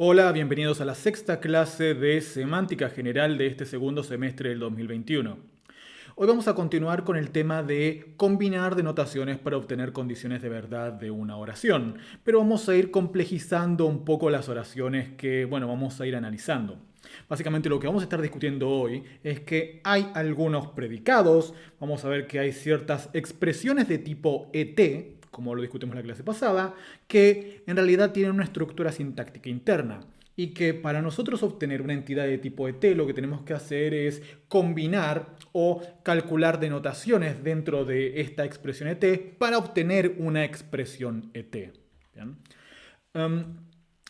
Hola, bienvenidos a la sexta clase de Semántica General de este segundo semestre del 2021. Hoy vamos a continuar con el tema de combinar denotaciones para obtener condiciones de verdad de una oración, pero vamos a ir complejizando un poco las oraciones que, vamos a ir analizando. Básicamente lo que vamos a estar discutiendo hoy es que hay algunos predicados, vamos a ver que hay ciertas expresiones de tipo et, como lo discutimos en la clase pasada, que en realidad tienen una estructura sintáctica interna y que para nosotros obtener una entidad de tipo et lo que tenemos que hacer es combinar o calcular denotaciones dentro de esta expresión et para obtener una expresión et. ¿Bien?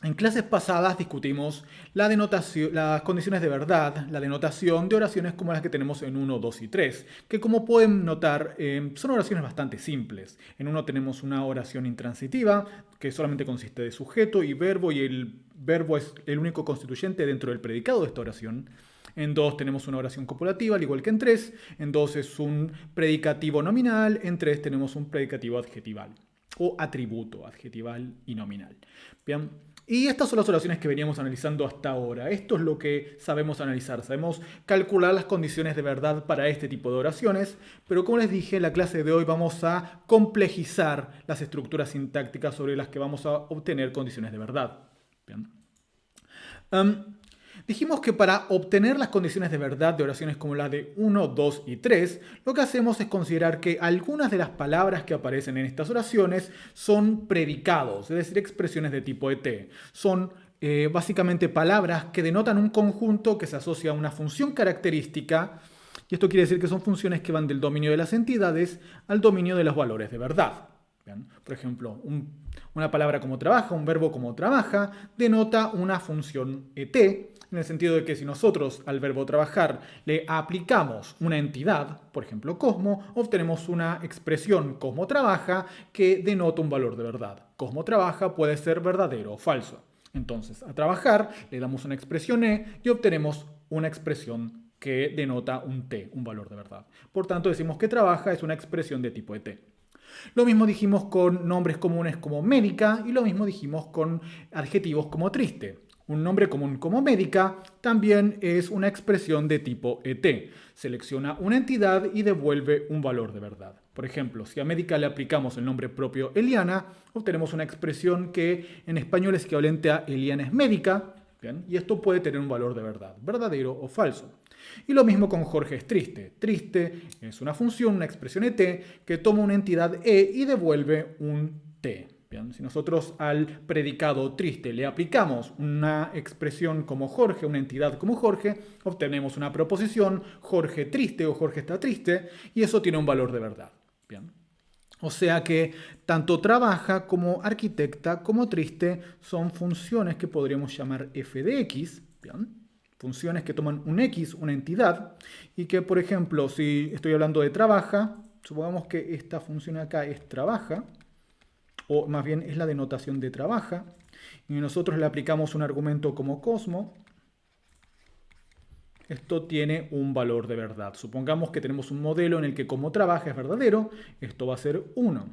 En clases pasadas discutimos las condiciones de verdad, la denotación de oraciones como las que tenemos en 1, 2 y 3, que como pueden notar son oraciones bastante simples. En 1 tenemos una oración intransitiva, que solamente consiste de sujeto y el verbo es el único constituyente dentro del predicado de esta oración. En 2 tenemos una oración copulativa, al igual que en 3. En 2 es un predicativo nominal, en 3 tenemos un predicativo adjetival o atributo adjetival y nominal. Bien. Y estas son las oraciones que veníamos analizando hasta ahora. Esto es lo que sabemos analizar. Sabemos calcular las condiciones de verdad para este tipo de oraciones, pero como les dije, en la clase de hoy vamos a complejizar las estructuras sintácticas sobre las que vamos a obtener condiciones de verdad. Bien. Dijimos que para obtener las condiciones de verdad de oraciones como la de 1, 2 y 3, lo que hacemos es considerar que algunas de las palabras que aparecen en estas oraciones son predicados, es decir, expresiones de tipo et. Son básicamente palabras que denotan un conjunto que se asocia a una función característica, y esto quiere decir que son funciones que van del dominio de las entidades al dominio de los valores de verdad. Bien. Por ejemplo, una palabra como trabaja, un verbo como trabaja, denota una función et, en el sentido de que si nosotros al verbo trabajar le aplicamos una entidad, por ejemplo Cosmo, obtenemos una expresión Cosmo trabaja que denota un valor de verdad. Cosmo trabaja puede ser verdadero o falso. Entonces, a trabajar le damos una expresión y obtenemos una expresión que denota un t, un valor de verdad. Por tanto, decimos que trabaja es una expresión de tipo et. Lo mismo dijimos con nombres comunes como médica y lo mismo dijimos con adjetivos como triste. Un nombre común como médica también es una expresión de tipo et. Selecciona una entidad y devuelve un valor de verdad. Por ejemplo, si a médica le aplicamos el nombre propio Eliana, obtenemos una expresión que en español es equivalente a Eliana es médica. Bien, y esto puede tener un valor de verdad, verdadero o falso. Y lo mismo con Jorge es triste. Triste es una función, una expresión et, que toma una entidad e y devuelve un t. Bien, si nosotros al predicado triste le aplicamos una expresión como Jorge, una entidad como Jorge, obtenemos una proposición Jorge triste o Jorge está triste, y eso tiene un valor de verdad. Bien. O sea que tanto trabaja como arquitecta como triste son funciones que podríamos llamar f de x, ¿bien? Funciones que toman un x, una entidad, y que, por ejemplo, si estoy hablando de trabaja, supongamos que esta función acá es trabaja, o más bien es la denotación de trabaja, y nosotros le aplicamos un argumento como Cosmo, esto tiene un valor de verdad. Supongamos que tenemos un modelo en el que Cosmo trabaja es verdadero, esto va a ser 1.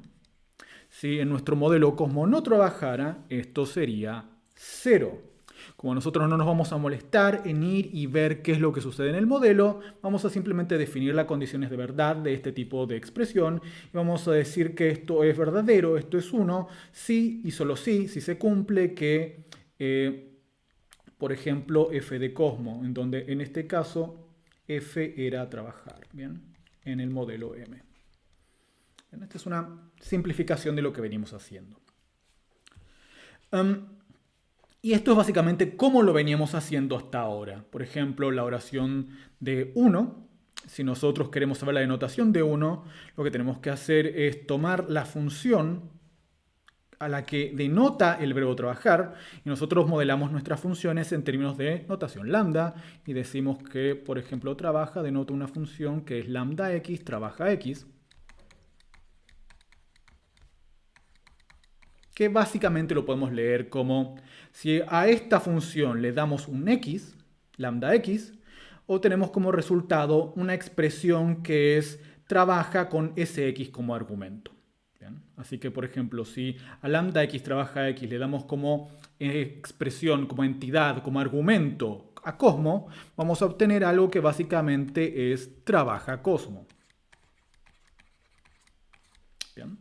Si en nuestro modelo Cosmo no trabajara, esto sería 0. Como nosotros no nos vamos a molestar en ir y ver qué es lo que sucede en el modelo, vamos a simplemente definir las condiciones de verdad de este tipo de expresión y vamos a decir que esto es verdadero, esto es 1, si y solo si se cumple que, por ejemplo, f de Cosmo, en donde en este caso f era trabajar, ¿bien? En el modelo M. Esta es una simplificación de lo que venimos haciendo. Y esto es básicamente cómo lo veníamos haciendo hasta ahora. Por ejemplo, la oración de 1. Si nosotros queremos saber la denotación de 1, lo que tenemos que hacer es tomar la función a la que denota el verbo trabajar y nosotros modelamos nuestras funciones en términos de notación lambda y decimos que, por ejemplo, trabaja denota una función que es lambda x, trabaja x, que básicamente lo podemos leer como si a esta función le damos un x, lambda x, obtenemos como resultado una expresión que es trabaja con ese x como argumento. Bien. Así que, por ejemplo, si a lambda x trabaja x le damos como expresión, como entidad, como argumento a Cosmo, vamos a obtener algo que básicamente es trabaja Cosmo. Bien.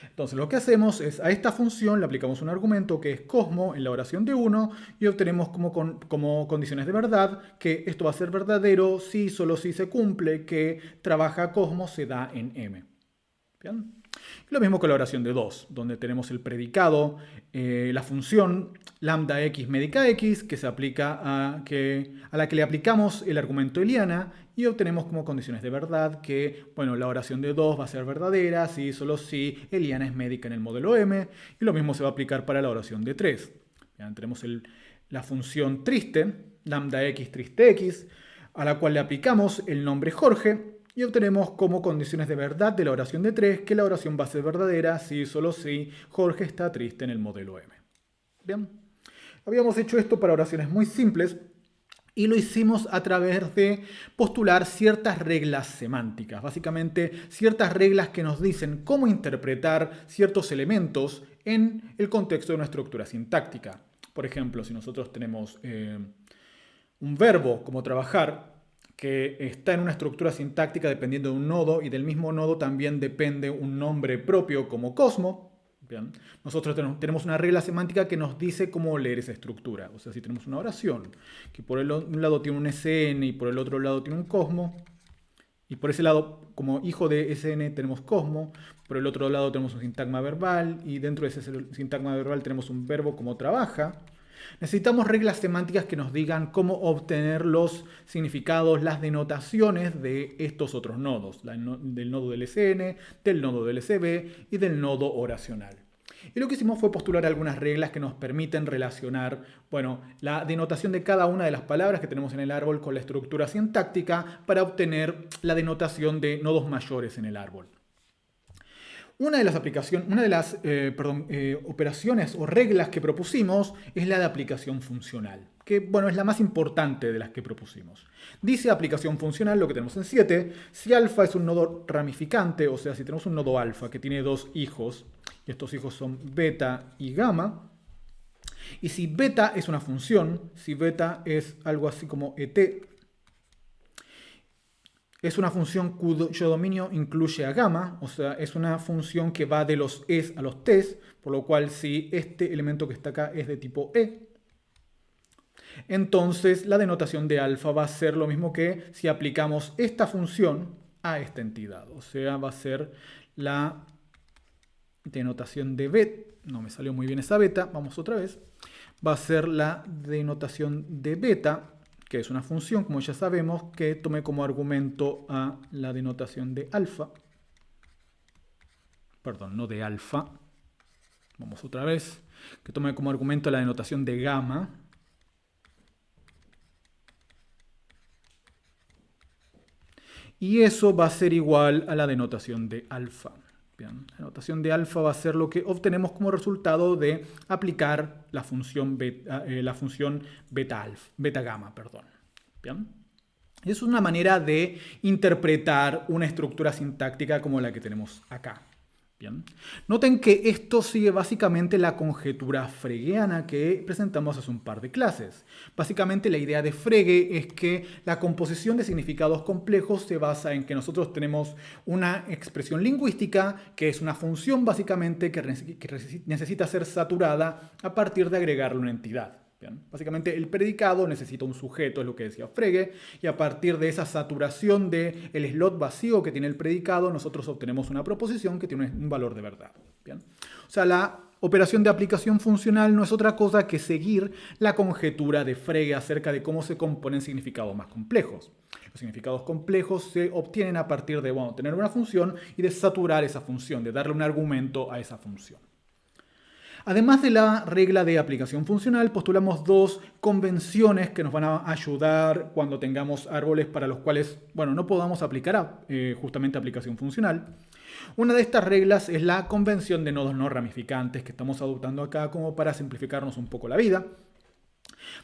Entonces lo que hacemos es a esta función le aplicamos un argumento que es Cosmo en la oración de 1 y obtenemos como condiciones de verdad que esto va a ser verdadero si solo si se cumple que trabaja Cosmo se da en M. Bien. Y lo mismo con la oración de 2, donde tenemos el predicado, la función lambda x médica x, que se aplica a la que le aplicamos el argumento Eliana y obtenemos como condiciones de verdad que, bueno, la oración de 2 va a ser verdadera si solo si Eliana es médica en el modelo M, y lo mismo se va a aplicar para la oración de 3. Bien, tenemos la función triste, lambda x triste x, a la cual le aplicamos el nombre Jorge, y obtenemos como condiciones de verdad de la oración de 3 que la oración va a ser verdadera si solo si Jorge está triste en el modelo M. Bien, habíamos hecho esto para oraciones muy simples y lo hicimos a través de postular ciertas reglas semánticas, básicamente ciertas reglas que nos dicen cómo interpretar ciertos elementos en el contexto de una estructura sintáctica. Por ejemplo, si nosotros tenemos un verbo como trabajar, que está en una estructura sintáctica dependiendo de un nodo y del mismo nodo también depende un nombre propio como Cosmo. Bien. Nosotros tenemos una regla semántica que nos dice cómo leer esa estructura. O sea, si tenemos una oración que por un lado tiene un SN y por el otro lado tiene un Cosmo, y por ese lado, como hijo de SN tenemos Cosmo, por el otro lado tenemos un sintagma verbal y dentro de ese sintagma verbal tenemos un verbo como trabaja. Necesitamos reglas semánticas que nos digan cómo obtener los significados, las denotaciones de estos otros nodos, del nodo del SN, del nodo del SB y del nodo oracional. Y lo que hicimos fue postular algunas reglas que nos permiten relacionar, bueno, la denotación de cada una de las palabras que tenemos en el árbol con la estructura sintáctica para obtener la denotación de nodos mayores en el árbol. Una de las operaciones o reglas que propusimos es la de aplicación funcional, que bueno, es la más importante de las que propusimos. Dice aplicación funcional, lo que tenemos en 7, si alfa es un nodo ramificante, o sea, si tenemos un nodo alfa que tiene dos hijos, y estos hijos son beta y gamma, y si beta es una función, si beta es algo así como et, es una función cuyo dominio incluye a gamma, o sea, es una función que va de los es a los t's, por lo cual si este elemento que está acá es de tipo e, entonces la denotación de alfa va a ser lo mismo que si aplicamos esta función a esta entidad, o sea, va a ser la denotación de beta, no me salió muy bien esa beta, vamos otra vez, va a ser la denotación de beta, que es una función, como ya sabemos, que tome como argumento a la denotación de alfa. Perdón, no de alfa. Vamos otra vez. Que tome como argumento la denotación de gamma. Y eso va a ser igual a la denotación de alfa. Bien, la denotación de alfa va a ser lo que obtenemos como resultado de aplicar la función beta gamma. Bien. Y es una manera de interpretar una estructura sintáctica como la que tenemos acá. Bien. Noten que esto sigue básicamente la conjetura fregeana que presentamos hace un par de clases. Básicamente la idea de Frege es que la composición de significados complejos se basa en que nosotros tenemos una expresión lingüística que es una función básicamente que necesita ser saturada a partir de agregarle una entidad. Bien. Básicamente el predicado necesita un sujeto, es lo que decía Frege, y a partir de esa saturación del slot vacío que tiene el predicado, nosotros obtenemos una proposición que tiene un valor de verdad. Bien. O sea, la operación de aplicación funcional no es otra cosa que seguir la conjetura de Frege acerca de cómo se componen significados más complejos. Los significados complejos se obtienen a partir de tener una función y de saturar esa función, de darle un argumento a esa función. Además de la regla de aplicación funcional, postulamos dos convenciones que nos van a ayudar cuando tengamos árboles para los cuales, no podamos aplicar justamente aplicación funcional. Una de estas reglas es la convención de nodos no ramificantes que estamos adoptando acá como para simplificarnos un poco la vida.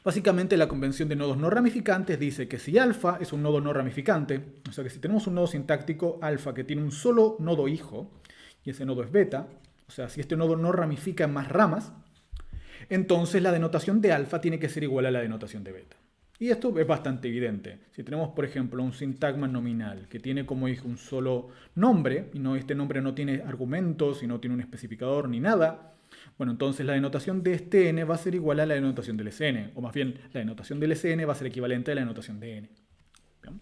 Básicamente la convención de nodos no ramificantes dice que si alfa es un nodo no ramificante, o sea que si tenemos un nodo sintáctico alfa que tiene un solo nodo hijo, y ese nodo es beta, o sea, si este nodo no ramifica en más ramas, entonces la denotación de alfa tiene que ser igual a la denotación de beta. Y esto es bastante evidente. Si tenemos, por ejemplo, un sintagma nominal que tiene, como dije, un solo nombre, y este nombre no tiene argumentos y no tiene un especificador ni nada, bueno, entonces la denotación de este n va a ser igual a la denotación del Sn, o más bien, la denotación del Sn va a ser equivalente a la denotación de n. ¿Bien?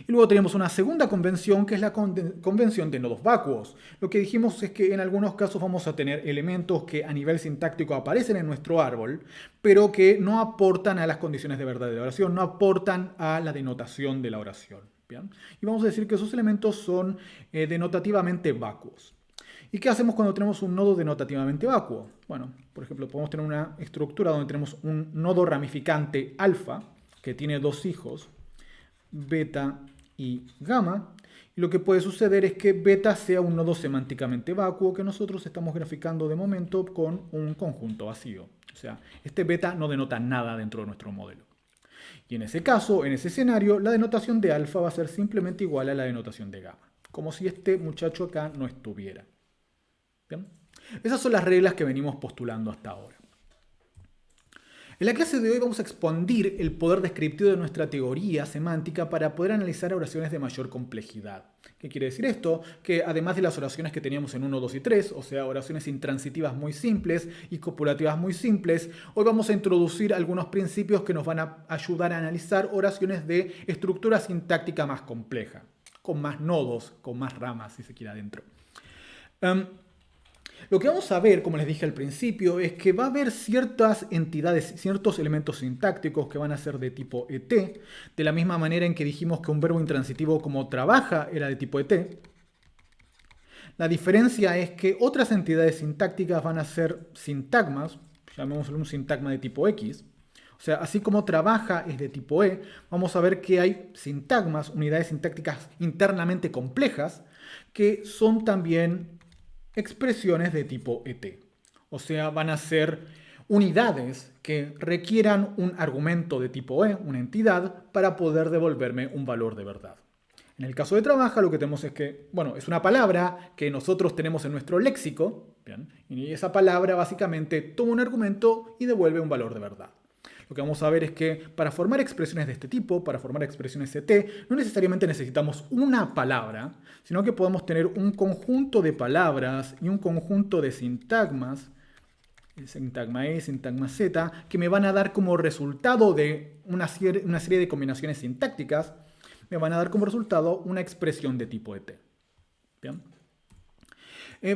Y luego tenemos una segunda convención, que es la convención de nodos vacuos. Lo que dijimos es que en algunos casos vamos a tener elementos que a nivel sintáctico aparecen en nuestro árbol, pero que no aportan a las condiciones de verdad de la oración, no aportan a la denotación de la oración. ¿Bien? Y vamos a decir que esos elementos son denotativamente vacuos. ¿Y qué hacemos cuando tenemos un nodo denotativamente vacuo? Bueno, por ejemplo, podemos tener una estructura donde tenemos un nodo ramificante alfa, que tiene dos hijos, beta y gamma, y lo que puede suceder es que beta sea un nodo semánticamente vacuo que nosotros estamos graficando de momento con un conjunto vacío. O sea, este beta no denota nada dentro de nuestro modelo. Y en ese caso, en ese escenario, la denotación de alfa va a ser simplemente igual a la denotación de gamma, como si este muchacho acá no estuviera. ¿Bien? Esas son las reglas que venimos postulando hasta ahora. En la clase de hoy vamos a expandir el poder descriptivo de nuestra teoría semántica para poder analizar oraciones de mayor complejidad. ¿Qué quiere decir esto? Que además de las oraciones que teníamos en 1, 2 y 3, o sea, oraciones intransitivas muy simples y copulativas muy simples, hoy vamos a introducir algunos principios que nos van a ayudar a analizar oraciones de estructura sintáctica más compleja, con más nodos, con más ramas, si se quiere adentro. Lo que vamos a ver, como les dije al principio, es que va a haber ciertas entidades, ciertos elementos sintácticos que van a ser de tipo ET, de la misma manera en que dijimos que un verbo intransitivo como trabaja era de tipo ET. La diferencia es que otras entidades sintácticas van a ser sintagmas, llamémoslo un sintagma de tipo X. O sea, así como trabaja es de tipo E, vamos a ver que hay sintagmas, unidades sintácticas internamente complejas, que son también expresiones de tipo ET. O sea, van a ser unidades que requieran un argumento de tipo E, una entidad, para poder devolverme un valor de verdad. En el caso de trabaja, lo que tenemos es que, bueno, es una palabra que nosotros tenemos en nuestro léxico, ¿bien? Y esa palabra básicamente toma un argumento y devuelve un valor de verdad. Lo que vamos a ver es que para formar expresiones de este tipo, para formar expresiones ET, no necesariamente necesitamos una palabra, sino que podemos tener un conjunto de palabras y un conjunto de sintagmas, sintagma E, sintagma Z, que me van a dar como resultado de una serie de combinaciones sintácticas, me van a dar como resultado una expresión de tipo ET. ¿Bien?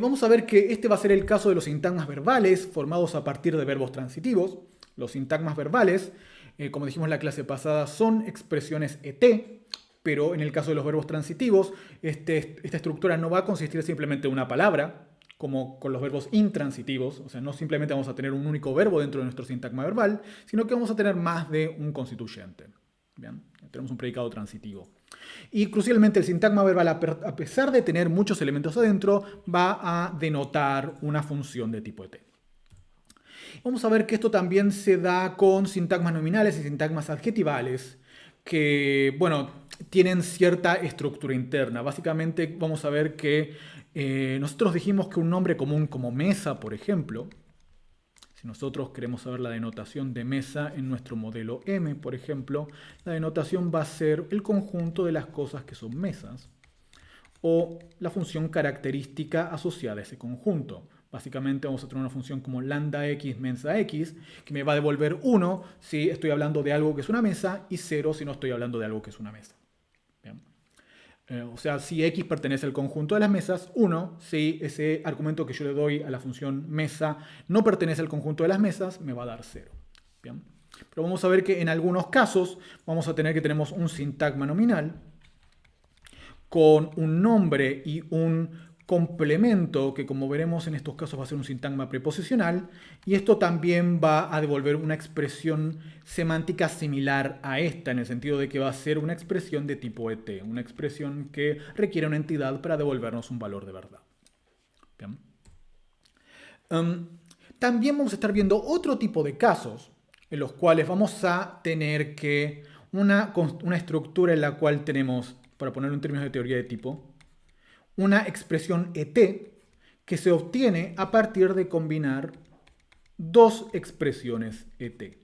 Vamos a ver que este va a ser el caso de los sintagmas verbales formados a partir de verbos transitivos. Los sintagmas verbales, como dijimos en la clase pasada, son expresiones ET, pero en el caso de los verbos transitivos, esta estructura no va a consistir simplemente de una palabra, como con los verbos intransitivos, o sea, no simplemente vamos a tener un único verbo dentro de nuestro sintagma verbal, sino que vamos a tener más de un constituyente. ¿Bien? Tenemos un predicado transitivo. Y crucialmente el sintagma verbal, a pesar de tener muchos elementos adentro, va a denotar una función de tipo ET. Vamos a ver que esto también se da con sintagmas nominales y sintagmas adjetivales, que, bueno, tienen cierta estructura interna. Básicamente vamos a ver que nosotros dijimos que un nombre común como mesa, por ejemplo, si nosotros queremos saber la denotación de mesa en nuestro modelo M, por ejemplo, la denotación va a ser el conjunto de las cosas que son mesas, o la función característica asociada a ese conjunto. Básicamente vamos a tener una función como lambda x mensa x, que me va a devolver 1 si estoy hablando de algo que es una mesa y 0 si no estoy hablando de algo que es una mesa. Bien. O sea, si x pertenece al conjunto de las mesas, 1 si ese argumento que yo le doy a la función mesa no pertenece al conjunto de las mesas, me va a dar 0. Bien. Pero vamos a ver que en algunos casos vamos a tener que tenemos un sintagma nominal con un nombre y un complemento, que como veremos en estos casos va a ser un sintagma preposicional, y esto también va a devolver una expresión semántica similar a esta, en el sentido de que va a ser una expresión de tipo ET, una expresión que requiere una entidad para devolvernos un valor de verdad. Bien. También vamos a estar viendo otro tipo de casos en los cuales vamos a tener que una estructura en la cual tenemos, para ponerlo en términos de teoría de tipo, una expresión ET que se obtiene a partir de combinar dos expresiones ET.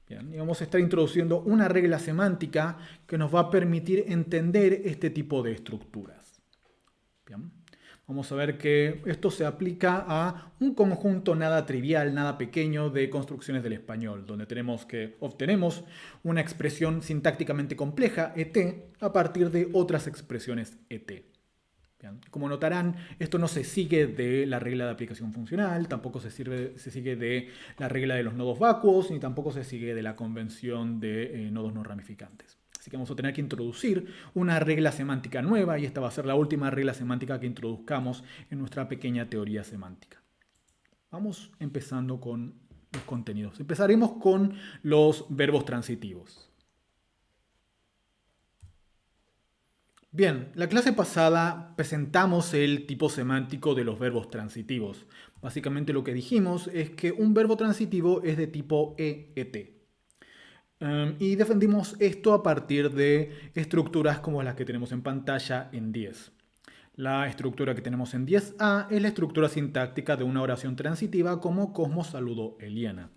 Bien, y vamos a estar introduciendo una regla semántica que nos va a permitir entender este tipo de estructuras. Bien. Vamos a ver que esto se aplica a un conjunto nada trivial, nada pequeño de construcciones del español, donde obtenemos una expresión sintácticamente compleja, ET, a partir de otras expresiones ET. Bien. Como notarán, esto no se sigue de la regla de aplicación funcional, tampoco se sigue de la regla de los nodos vacuos, ni tampoco se sigue de la convención de nodos no ramificantes. Así que vamos a tener que introducir una regla semántica nueva, y esta va a ser la última regla semántica que introduzcamos en nuestra pequeña teoría semántica. Vamos empezando con los contenidos. Empezaremos con los verbos transitivos. Bien, la clase pasada presentamos el tipo semántico de los verbos transitivos. Básicamente lo que dijimos es que un verbo transitivo es de tipo EET. Y defendimos esto a partir de estructuras como las que tenemos en pantalla en 10. La estructura que tenemos en 10A es la estructura sintáctica de una oración transitiva como Cosmo saludó Eliana.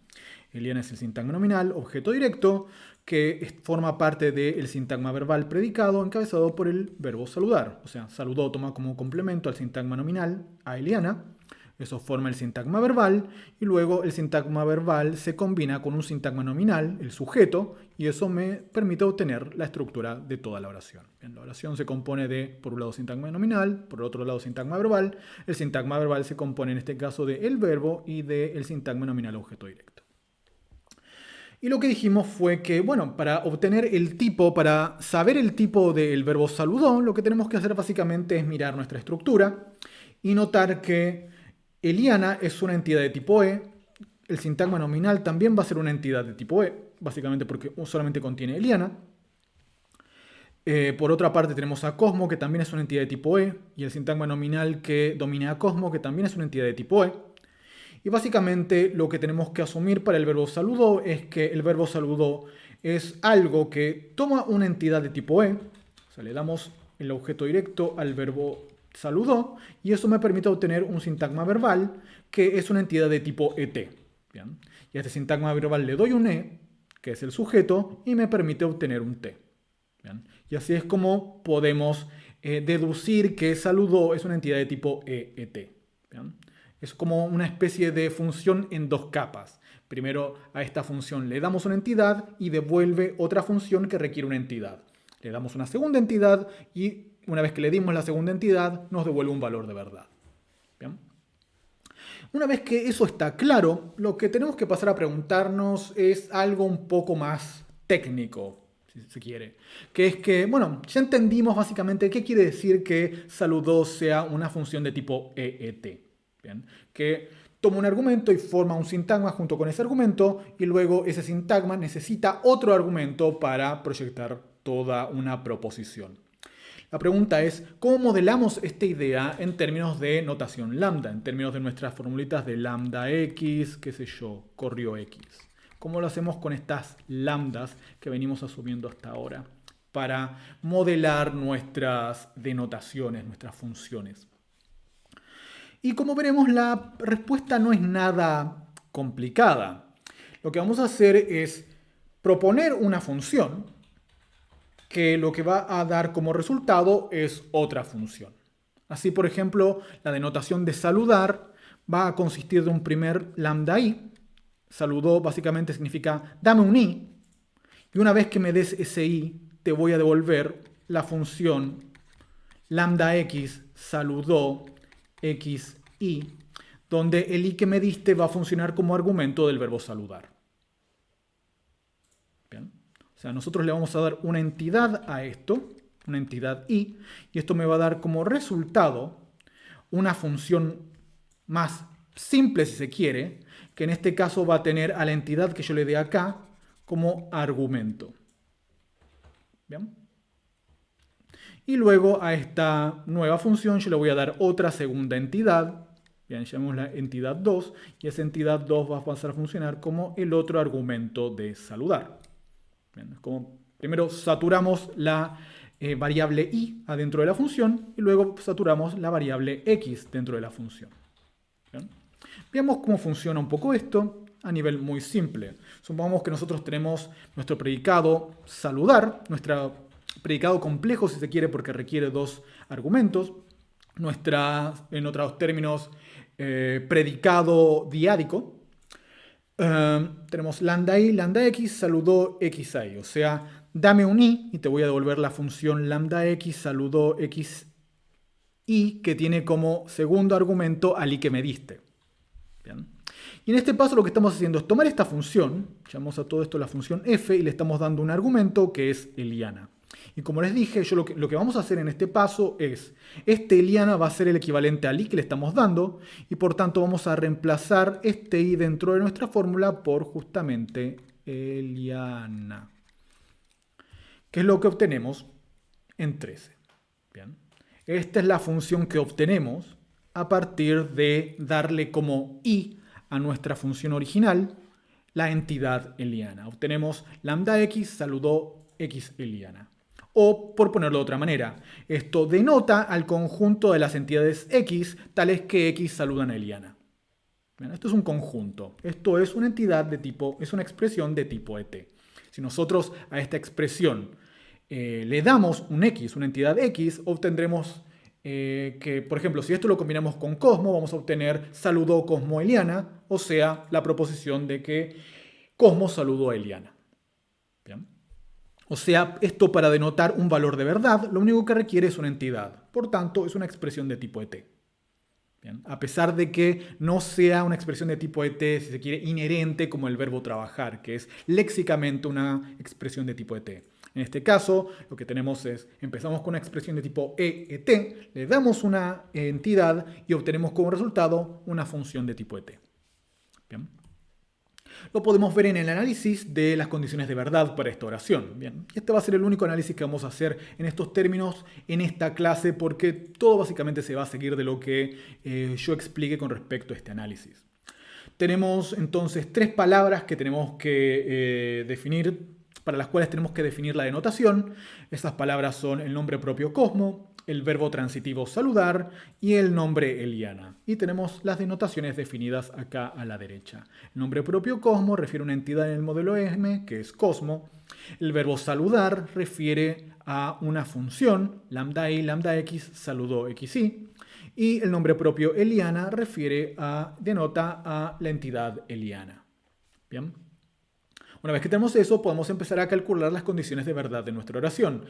Eliana es el sintagma nominal, objeto directo, que forma parte del sintagma verbal predicado encabezado por el verbo saludar. O sea, saludó toma como complemento al sintagma nominal a Eliana. Eso forma el sintagma verbal, y luego el sintagma verbal se combina con un sintagma nominal, el sujeto, y eso me permite obtener la estructura de toda la oración. Bien, la oración se compone de, por un lado, sintagma nominal, por otro lado, sintagma verbal. El sintagma verbal se compone en este caso del verbo y del sintagma nominal objeto directo. Y lo que dijimos fue que, bueno, para obtener el tipo, para saber el tipo del verbo saludó, lo que tenemos que hacer básicamente es mirar nuestra estructura y notar que Eliana es una entidad de tipo E, el sintagma nominal también va a ser una entidad de tipo E, básicamente porque solamente contiene Eliana. Por otra parte tenemos a Cosmo, que también es una entidad de tipo E, y el sintagma nominal que domina a Cosmo, que también es una entidad de tipo E. Y básicamente lo que tenemos que asumir para el verbo saludó es que el verbo saludó es algo que toma una entidad de tipo E, o sea, le damos el objeto directo al verbo saludó, y eso me permite obtener un sintagma verbal que es una entidad de tipo ET. Bien. Y a este sintagma verbal le doy un E, que es el sujeto, y me permite obtener un T. Bien. Y así es como podemos deducir que saludó es una entidad de tipo EET. Bien. Es como una especie de función en dos capas. Primero a esta función le damos una entidad y devuelve otra función que requiere una entidad. Le damos una segunda entidad y una vez que le dimos la segunda entidad nos devuelve un valor de verdad. ¿Bien? Una vez que eso está claro, lo que tenemos que pasar a preguntarnos es algo un poco más técnico, si se quiere. Que es que, bueno, ya entendimos básicamente qué quiere decir que saludó sea una función de tipo EET. Bien, que toma un argumento y forma un sintagma junto con ese argumento, y luego ese sintagma necesita otro argumento para proyectar toda una proposición. La pregunta es, ¿cómo modelamos esta idea en términos de notación lambda? En términos de nuestras formulitas de lambda x, qué sé yo, corrió x. ¿Cómo lo hacemos con estas lambdas que venimos asumiendo hasta ahora para modelar nuestras denotaciones, nuestras funciones? Y como veremos, la respuesta no es nada complicada. Lo que vamos a hacer es proponer una función que lo que va a dar como resultado es otra función. Así, por ejemplo, la denotación de saludar va a consistir de un primer lambda i. Saludó básicamente significa dame un i. Y una vez que me des ese i, te voy a devolver la función lambda x saludó xi, donde el i que me diste va a funcionar como argumento del verbo saludar. Bien. O sea, nosotros le vamos a dar una entidad a esto, una entidad i, y esto me va a dar como resultado una función más simple, si se quiere, que en este caso va a tener a la entidad que yo le dé acá como argumento. Bien. Y luego a esta nueva función yo le voy a dar otra segunda entidad, bien, llamémosla entidad 2, y esa entidad 2 va a pasar a funcionar como el otro argumento de saludar. Bien, como primero saturamos la variable i adentro de la función y luego saturamos la variable x dentro de la función. Bien. Veamos cómo funciona un poco esto a nivel muy simple. Supongamos que nosotros tenemos nuestro predicado saludar, nuestro predicado complejo si se quiere porque requiere dos argumentos, en otros términos, predicado diádico. Tenemos lambda i, lambda x, saludó x a y. O sea, dame un i y te voy a devolver la función lambda x, saludó x y que tiene como segundo argumento al i que me diste. Bien. Y en este paso lo que estamos haciendo es tomar esta función, llamamos a todo esto la función f, y le estamos dando un argumento que es Eliana. Y como les dije, lo que vamos a hacer en este paso es, este Eliana va a ser el equivalente al i que le estamos dando, y por tanto vamos a reemplazar este i dentro de nuestra fórmula por justamente Eliana, que es lo que obtenemos en 13. Bien. Esta es la función que obtenemos a partir de darle como i a nuestra función original la entidad Eliana. Obtenemos lambda x saludó x Eliana. O, por ponerlo de otra manera, esto denota al conjunto de las entidades x tales que x saludan a Eliana. Bien, esto es un conjunto. Esto es una entidad de tipo, es una expresión de tipo ET. Si nosotros a esta expresión le damos un x, una entidad x, obtendremos que, por ejemplo, si esto lo combinamos con Cosmo, vamos a obtener saludó Cosmo a Eliana, o sea, la proposición de que Cosmo saludó a Eliana. Bien. O sea, esto para denotar un valor de verdad, lo único que requiere es una entidad. Por tanto, es una expresión de tipo ET. Bien. A pesar de que no sea una expresión de tipo ET, si se quiere, inherente como el verbo trabajar, que es léxicamente una expresión de tipo ET. En este caso, lo que tenemos es, empezamos con una expresión de tipo ET, le damos una entidad y obtenemos como resultado una función de tipo ET. Bien. Lo podemos ver en el análisis de las condiciones de verdad para esta oración. Bien. Y este va a ser el único análisis que vamos a hacer en estos términos en esta clase porque todo básicamente se va a seguir de lo que yo explique con respecto a este análisis. Tenemos entonces tres palabras que tenemos que definir, para las cuales tenemos que definir la denotación. Esas palabras son el nombre propio Cosmo, el verbo transitivo saludar y el nombre Eliana. Y tenemos las denotaciones definidas acá a la derecha. El nombre propio Cosmo refiere a una entidad en el modelo M, que es Cosmo. El verbo saludar refiere a una función, lambda i, lambda x, saludó xy. Y el nombre propio Eliana denota a la entidad Eliana. Bien. Una vez que tenemos eso, podemos empezar a calcular las condiciones de verdad de nuestra oración.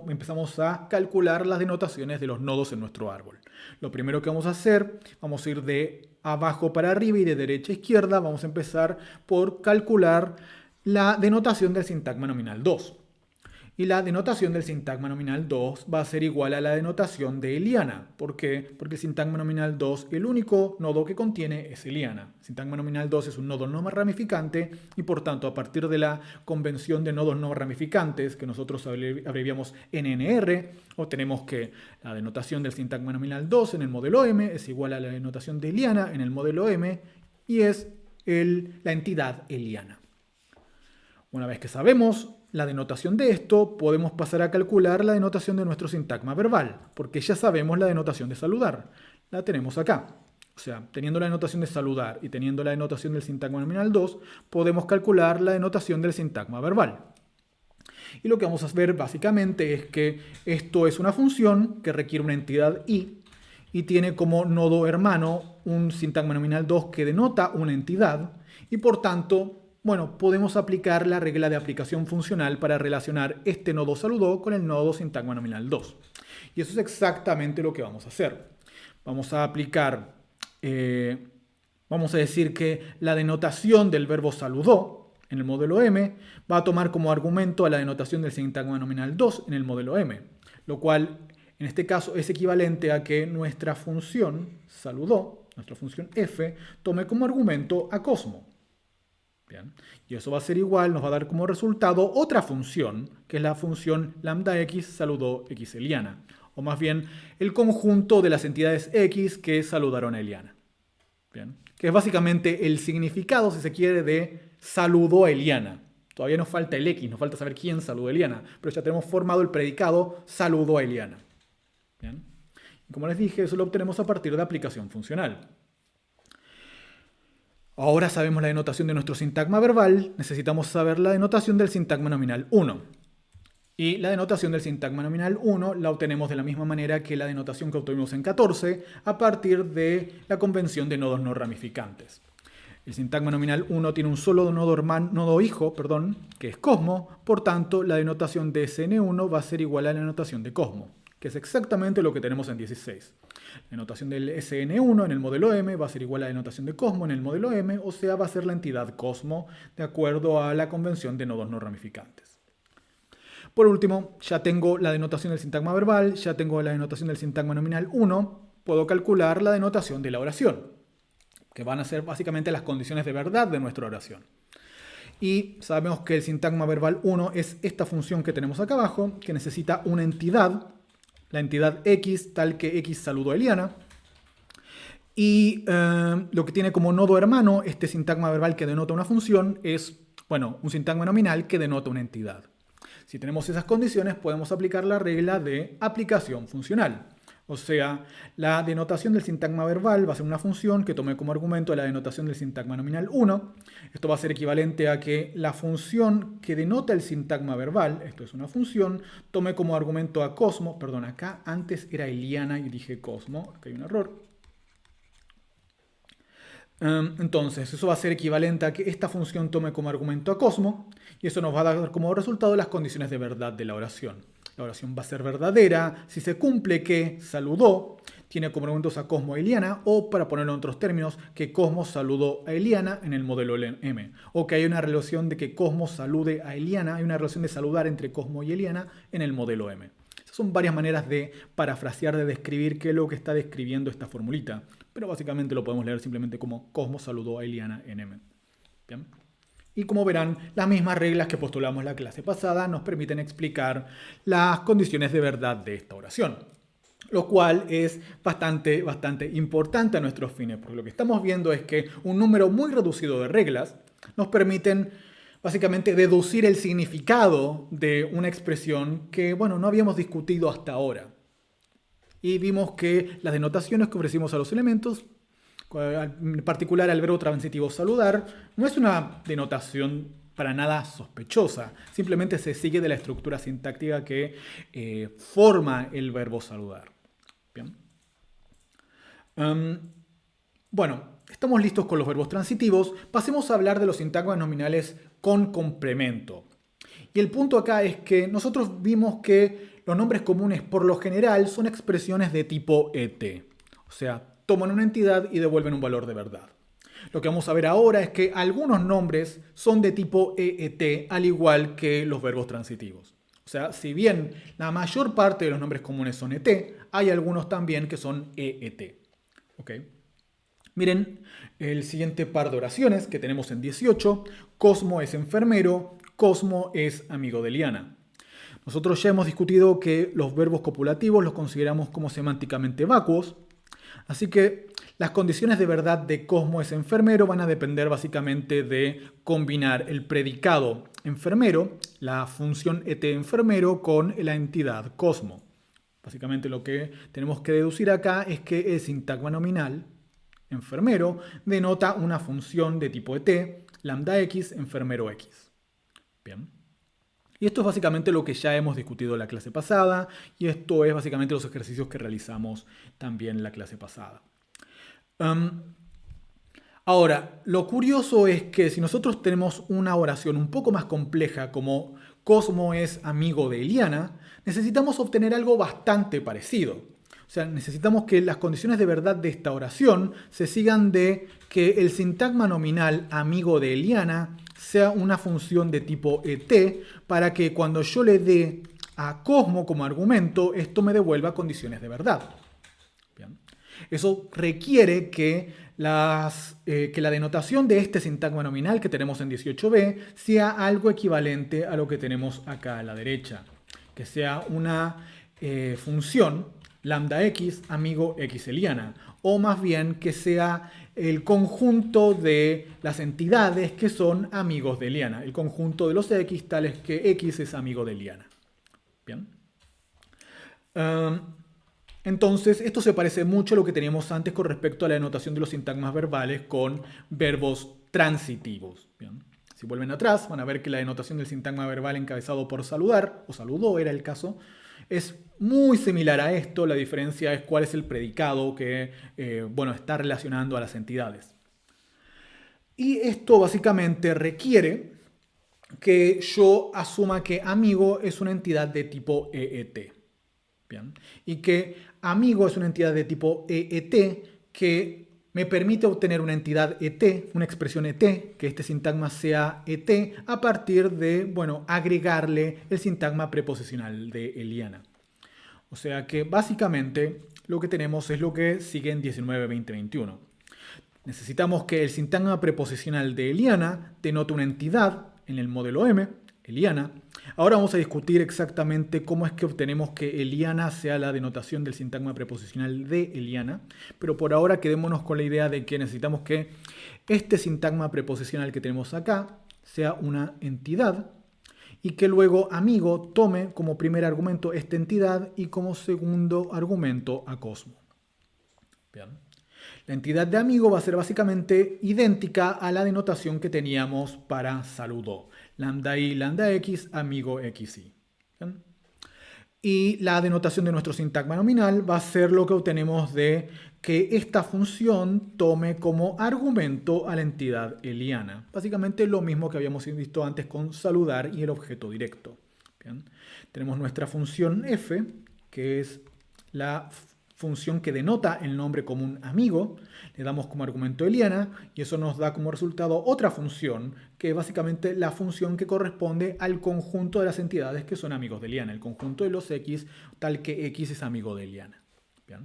Empezamos a calcular las denotaciones de los nodos en nuestro árbol. Lo primero que vamos a hacer, vamos a ir de abajo para arriba y de derecha a izquierda. Vamos a empezar por calcular la denotación del sintagma nominal 2. Y la denotación del sintagma nominal 2 va a ser igual a la denotación de Eliana. ¿Por qué? Porque el sintagma nominal 2, el único nodo que contiene es Eliana. El sintagma nominal 2 es un nodo no ramificante y por tanto a partir de la convención de nodos no ramificantes que nosotros abreviamos NNR, obtenemos que la denotación del sintagma nominal 2 en el modelo M es igual a la denotación de Eliana en el modelo M y es la entidad Eliana. Una vez que sabemos la denotación de esto, podemos pasar a calcular la denotación de nuestro sintagma verbal, porque ya sabemos la denotación de saludar. La tenemos acá. O sea, teniendo la denotación de saludar y teniendo la denotación del sintagma nominal 2, podemos calcular la denotación del sintagma verbal. Y lo que vamos a ver básicamente es que esto es una función que requiere una entidad i y tiene como nodo hermano un sintagma nominal 2 que denota una entidad y por tanto, bueno, podemos aplicar la regla de aplicación funcional para relacionar este nodo saludó con el nodo sintagma nominal 2. Y eso es exactamente lo que vamos a hacer. Vamos a aplicar, vamos a decir que la denotación del verbo saludó en el modelo M va a tomar como argumento a la denotación del sintagma nominal 2 en el modelo M, lo cual en este caso es equivalente a que nuestra función saludó, nuestra función f, tome como argumento a Cosmo. Bien. Y eso va a ser igual, nos va a dar como resultado otra función, que es la función lambda x saludó x Eliana. O más bien, el conjunto de las entidades x que saludaron a Eliana. Bien. Que es básicamente el significado, si se quiere, de saludó a Eliana. Todavía nos falta el x, nos falta saber quién saludó a Eliana, pero ya tenemos formado el predicado saludó a Eliana. Bien. Y como les dije, eso lo obtenemos a partir de aplicación funcional. Ahora sabemos la denotación de nuestro sintagma verbal, necesitamos saber la denotación del sintagma nominal 1. Y la denotación del sintagma nominal 1 la obtenemos de la misma manera que la denotación que obtuvimos en 14 a partir de la convención de nodos no ramificantes. El sintagma nominal 1 tiene un solo nodo hijo, que es Cosmo, por tanto la denotación de Sn1 va a ser igual a la denotación de Cosmo, que es exactamente lo que tenemos en 16. La denotación del Sn1 en el modelo M va a ser igual a la denotación de Cosmo en el modelo M, o sea, va a ser la entidad Cosmo de acuerdo a la convención de nodos no ramificantes. Por último, ya tengo la denotación del sintagma verbal, ya tengo la denotación del sintagma nominal 1, puedo calcular la denotación de la oración, que van a ser básicamente las condiciones de verdad de nuestra oración. Y sabemos que el sintagma verbal 1 es esta función que tenemos acá abajo, que necesita una entidad, la entidad X, tal que X saludó a Eliana. Y lo que tiene como nodo hermano este sintagma verbal que denota una función es, un sintagma nominal que denota una entidad. Si tenemos esas condiciones, podemos aplicar la regla de aplicación funcional. O sea, la denotación del sintagma verbal va a ser una función que tome como argumento la denotación del sintagma nominal 1. Esto va a ser equivalente a que la función que denota el sintagma verbal, esto es una función, tome como argumento a Cosmo. Perdón, acá antes era Eliana y dije Cosmo. Acá hay un error. Entonces, eso va a ser equivalente a que esta función tome como argumento a Cosmo, y eso nos va a dar como resultado las condiciones de verdad de la oración. La oración va a ser verdadera si se cumple que saludó, tiene como argumentos a Cosmo e Eliana, o para ponerlo en otros términos, que Cosmo saludó a Eliana en el modelo M, o que hay una relación de que Cosmo salude a Eliana, hay una relación de saludar entre Cosmo y Eliana en el modelo M. Esas son varias maneras de parafrasear, de describir qué es lo que está describiendo esta formulita. Pero básicamente lo podemos leer simplemente como Cosmo saludó a Eliana en M. ¿Bien? Y como verán, las mismas reglas que postulamos la clase pasada nos permiten explicar las condiciones de verdad de esta oración. Lo cual es bastante importante a nuestros fines, porque lo que estamos viendo es que un número muy reducido de reglas nos permiten básicamente deducir el significado de una expresión que, no habíamos discutido hasta ahora. Y vimos que las denotaciones que ofrecimos a los elementos, en particular al verbo transitivo saludar, no es una denotación para nada sospechosa. Simplemente se sigue de la estructura sintáctica que forma el verbo saludar. Bien. Estamos listos con los verbos transitivos. Pasemos a hablar de los sintagmas nominales con complemento. Y el punto acá es que nosotros vimos que los nombres comunes por lo general son expresiones de tipo ET. O sea, toman una entidad y devuelven un valor de verdad. Lo que vamos a ver ahora es que algunos nombres son de tipo EET, al igual que los verbos transitivos. O sea, si bien la mayor parte de los nombres comunes son ET, hay algunos también que son EET. ¿Ok? Miren el siguiente par de oraciones que tenemos en 18. Cosmo es enfermero, Cosmo es amigo de Eliana. Nosotros ya hemos discutido que los verbos copulativos los consideramos como semánticamente vacuos, así que las condiciones de verdad de Cosmo es enfermero van a depender básicamente de combinar el predicado enfermero, la función et enfermero, con la entidad Cosmo. Básicamente lo que tenemos que deducir acá es que el sintagma nominal enfermero denota una función de tipo et, lambda x, enfermero x. Bien. Y esto es básicamente lo que ya hemos discutido en la clase pasada, y esto es básicamente los ejercicios que realizamos también en la clase pasada. Ahora, lo curioso es que si nosotros tenemos una oración un poco más compleja como Cosmo es amigo de Eliana, necesitamos obtener algo bastante parecido. O sea, necesitamos que las condiciones de verdad de esta oración se sigan de que el sintagma nominal amigo de Eliana sea una función de tipo et, para que cuando yo le dé a Cosmo como argumento, esto me devuelva condiciones de verdad. Bien. Eso requiere que la denotación de este sintagma nominal que tenemos en 18b sea algo equivalente a lo que tenemos acá a la derecha. Que sea una función lambda x amigo x Eliana, o más bien que sea el conjunto de las entidades que son amigos de Eliana, el conjunto de los x tales que x es amigo de Eliana. Bien. Entonces, esto se parece mucho a lo que teníamos antes con respecto a la denotación de los sintagmas verbales con verbos transitivos. Bien. Si vuelven atrás, van a ver que la denotación del sintagma verbal encabezado por saludar, o saludó era el caso, es muy similar a esto. La diferencia es cuál es el predicado que está relacionando a las entidades. Y esto básicamente requiere que yo asuma que amigo es una entidad de tipo EET. Bien. Y que amigo es una entidad de tipo EET que me permite obtener una entidad ET, una expresión ET, que este sintagma sea ET, a partir de, agregarle el sintagma preposicional de Eliana. O sea que básicamente lo que tenemos es lo que sigue en 19, 20, 21. Necesitamos que el sintagma preposicional de Eliana denote una entidad en el modelo M, Eliana. Ahora vamos a discutir exactamente cómo es que obtenemos que Eliana sea la denotación del sintagma preposicional de Eliana, pero por ahora quedémonos con la idea de que necesitamos que este sintagma preposicional que tenemos acá sea una entidad y que luego amigo tome como primer argumento esta entidad y como segundo argumento a Cosmo. Bien. La entidad de amigo va a ser básicamente idéntica a la denotación que teníamos para saludo. Lambda i, lambda x, amigo xi. ¿Bien? Y la denotación de nuestro sintagma nominal va a ser lo que obtenemos de que esta función tome como argumento a la entidad Eliana. Básicamente lo mismo que habíamos visto antes con saludar y el objeto directo. ¿Bien? Tenemos nuestra función f, que es la función que denota el nombre como un amigo, le damos como argumento Eliana y eso nos da como resultado otra función, que es básicamente la función que corresponde al conjunto de las entidades que son amigos de Eliana, el conjunto de los X, tal que X es amigo de Eliana. ¿Bien?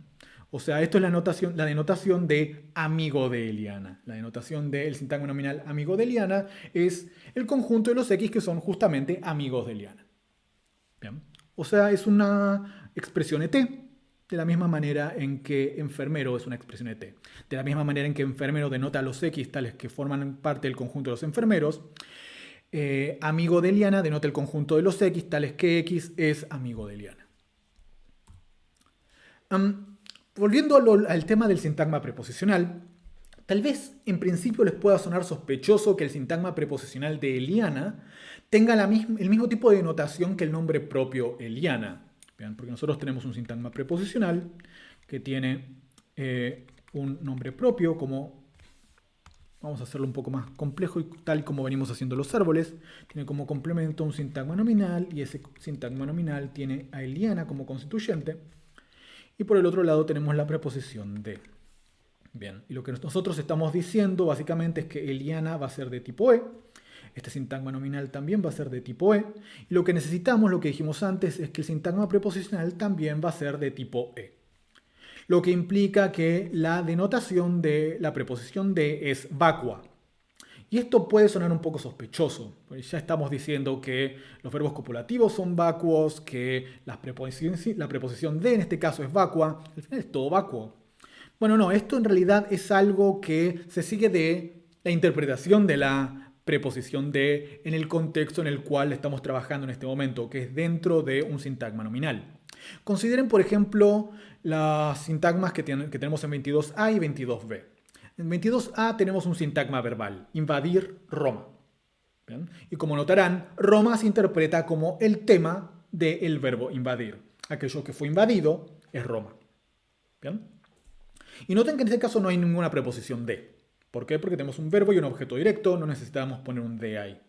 O sea, esto es la denotación de amigo de Eliana. La denotación del sintagma nominal amigo de Eliana es el conjunto de los X que son justamente amigos de Eliana. ¿Bien? O sea, es una expresión ET. De la misma manera en que enfermero es una expresión ET. De la misma manera en que enfermero denota a los X tales que forman parte del conjunto de los enfermeros, amigo de Eliana denota el conjunto de los X tales que X es amigo de Eliana. Volviendo al tema del sintagma preposicional, tal vez en principio les pueda sonar sospechoso que el sintagma preposicional de Eliana tenga el mismo tipo de denotación que el nombre propio Eliana. Bien, porque nosotros tenemos un sintagma preposicional que tiene un nombre propio, como vamos a hacerlo un poco más complejo y tal como venimos haciendo los árboles. Tiene como complemento un sintagma nominal y ese sintagma nominal tiene a Eliana como constituyente. Y por el otro lado tenemos la preposición de. Bien, y lo que nosotros estamos diciendo básicamente es que Eliana va a ser de tipo E. Este sintagma nominal también va a ser de tipo E. Y lo que necesitamos, lo que dijimos antes, es que el sintagma preposicional también va a ser de tipo E. Lo que implica que la denotación de la preposición de es vacua. Y esto puede sonar un poco sospechoso, porque ya estamos diciendo que los verbos copulativos son vacuos, que la preposición de en este caso es vacua, al final es todo vacuo. Bueno, no, esto en realidad es algo que se sigue de la interpretación de la preposición de en el contexto en el cual estamos trabajando en este momento, que es dentro de un sintagma nominal. Consideren, por ejemplo, las sintagmas que tenemos en 22a y 22b. En 22a tenemos un sintagma verbal, invadir Roma. ¿Bien? Y como notarán, Roma se interpreta como el tema del verbo invadir. Aquello que fue invadido es Roma. ¿Bien? Y noten que en este caso no hay ninguna preposición de. ¿Por qué? Porque tenemos un verbo y un objeto directo, no necesitamos poner un de ahí.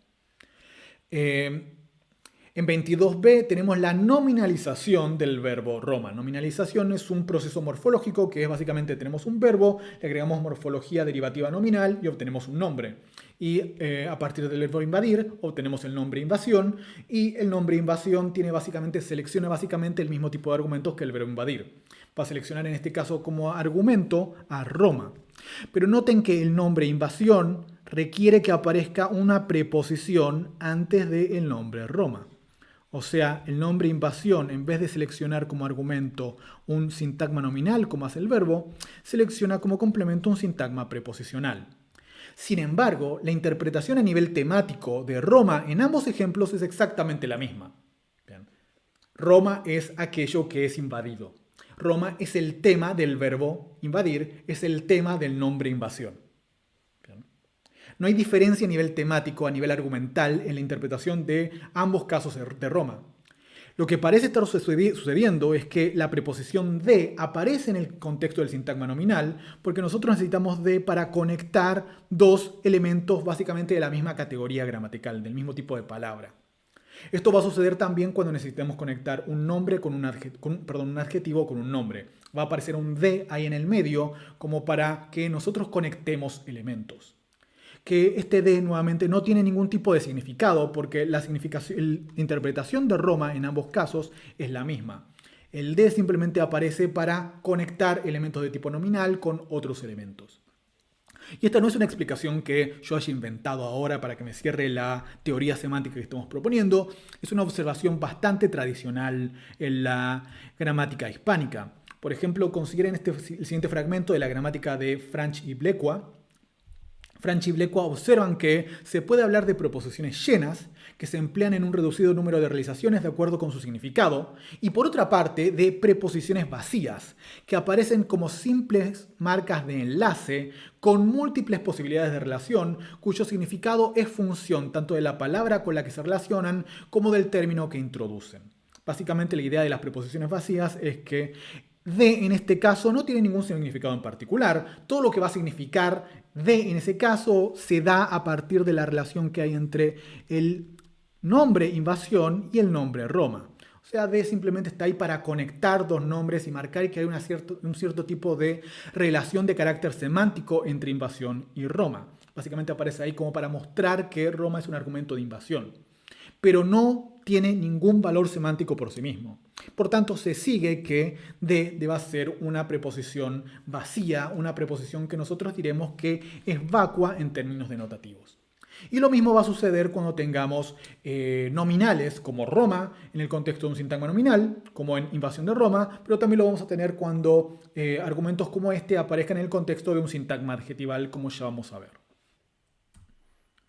En 22b tenemos la nominalización del verbo Roma. Nominalización es un proceso morfológico que es básicamente tenemos un verbo, le agregamos morfología derivativa nominal y obtenemos un nombre. Y a partir del verbo invadir obtenemos el nombre invasión y el nombre invasión selecciona básicamente el mismo tipo de argumentos que el verbo invadir. Va a seleccionar en este caso como argumento a Roma. Pero noten que el nombre invasión requiere que aparezca una preposición antes del nombre Roma. O sea, el nombre invasión, en vez de seleccionar como argumento un sintagma nominal, como hace el verbo, selecciona como complemento un sintagma preposicional. Sin embargo, la interpretación a nivel temático de Roma en ambos ejemplos es exactamente la misma. Bien. Roma es aquello que es invadido. Roma es el tema del verbo invadir, es el tema del nombre invasión. Bien. No hay diferencia a nivel temático, a nivel argumental, en la interpretación de ambos casos de Roma. Lo que parece estar sucediendo es que la preposición de aparece en el contexto del sintagma nominal porque nosotros necesitamos de para conectar dos elementos básicamente de la misma categoría gramatical, del mismo tipo de palabra. Esto va a suceder también cuando necesitemos conectar un nombre con un adjetivo con un nombre. Va a aparecer un de ahí en el medio como para que nosotros conectemos elementos. Que este de nuevamente no tiene ningún tipo de significado porque la interpretación de Roma en ambos casos es la misma. El de simplemente aparece para conectar elementos de tipo nominal con otros elementos. Y esta no es una explicación que yo haya inventado ahora para que me cierre la teoría semántica que estamos proponiendo. Es una observación bastante tradicional en la gramática hispánica. Por ejemplo, consideren el siguiente fragmento de la gramática de Franch y Blecua. Franch y Blecua observan que se puede hablar de proposiciones llenas que se emplean en un reducido número de realizaciones de acuerdo con su significado, y por otra parte de preposiciones vacías, que aparecen como simples marcas de enlace con múltiples posibilidades de relación, cuyo significado es función tanto de la palabra con la que se relacionan como del término que introducen. Básicamente la idea de las preposiciones vacías es que de en este caso no tiene ningún significado en particular. Todo lo que va a significar de en ese caso se da a partir de la relación que hay entre el nombre invasión y el nombre Roma. O sea, de simplemente está ahí para conectar dos nombres y marcar que hay un cierto tipo de relación de carácter semántico entre invasión y Roma. Básicamente aparece ahí como para mostrar que Roma es un argumento de invasión, pero no tiene ningún valor semántico por sí mismo. Por tanto, se sigue que de va a ser una preposición vacía, una preposición que nosotros diremos que es vacua en términos denotativos. Y lo mismo va a suceder cuando tengamos nominales como Roma en el contexto de un sintagma nominal, como en invasión de Roma, pero también lo vamos a tener cuando argumentos como este aparezcan en el contexto de un sintagma adjetival, como ya vamos a ver.